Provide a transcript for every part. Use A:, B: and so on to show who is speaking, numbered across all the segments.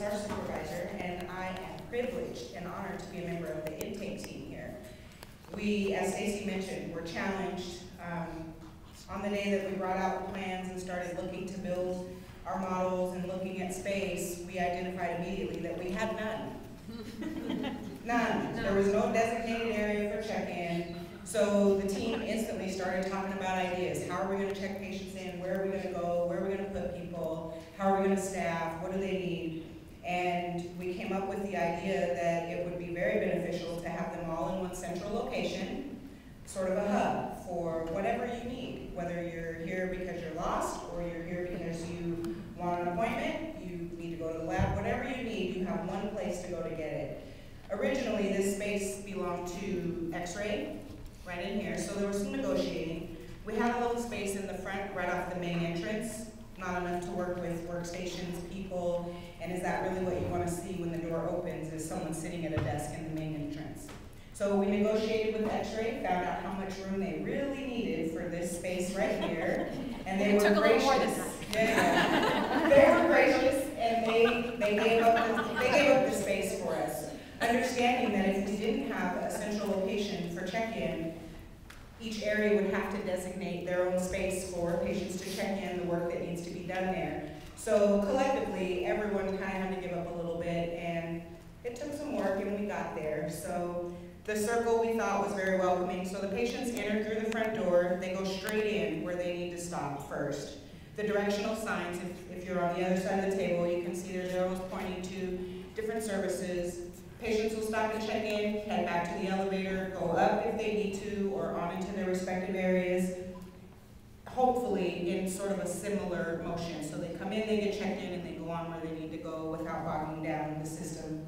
A: our supervisor, and I am privileged and honored to be a member of the intake team here. We, as Stacy mentioned, were challenged on the day that we brought out the plans and started looking to build our models and looking at space. We identified immediately that we had none. None. There was no designated area for check-in. So the team instantly started talking about ideas. How are we going to check patients in? Where are we going to go? Where are we going to put people? How are we going to staff? What do they need? And we came up with the idea that it would be very beneficial to have them all in one central location, sort of a hub for whatever you need, whether you're here because you're lost or you're here because you want an appointment, you need to go to the lab, whatever you need, you have one place to go to get it. Originally, this space belonged to X-ray, right in here, so there was some negotiating. We had a little space in the front, right off the main entrance, not enough to work with workstations, people, and is that really what you want to see when the door opens, is someone sitting at a desk in the main entrance. So we negotiated with X-ray, found out how much room they really needed for this space right here, and they were gracious. Yeah, they were gracious, and they gave up the space for us, understanding that if we didn't have a central location for check-in, each area would have to designate their own space for patients to check in, the work that needs to be done there. So collectively, everyone kind of had to give up a little bit, and it took some work, and we got there. So the circle we thought was very welcoming. So the patients enter through the front door, they go straight in where they need to stop first. The directional signs, if you're on the other side of the table, you can see there's arrows pointing to different services. Patients will stop and check in, head back to the elevator, go up if they need to, or on into their respective areas, hopefully in sort of a similar motion. So they come in, they get checked in, and they go on where they need to go without bogging down the system.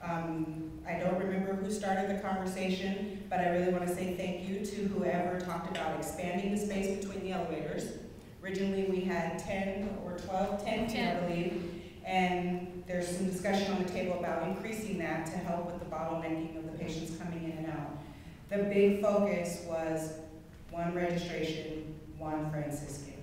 A: I don't remember who started the conversation, but I really want to say thank you to whoever talked about expanding the space between the elevators. Originally we had 10 or 12, 10, I believe, and there's some discussion on the table about increasing that to help with the bottlenecking of the patients coming in and out. The big focus was one registration, one Franciscan.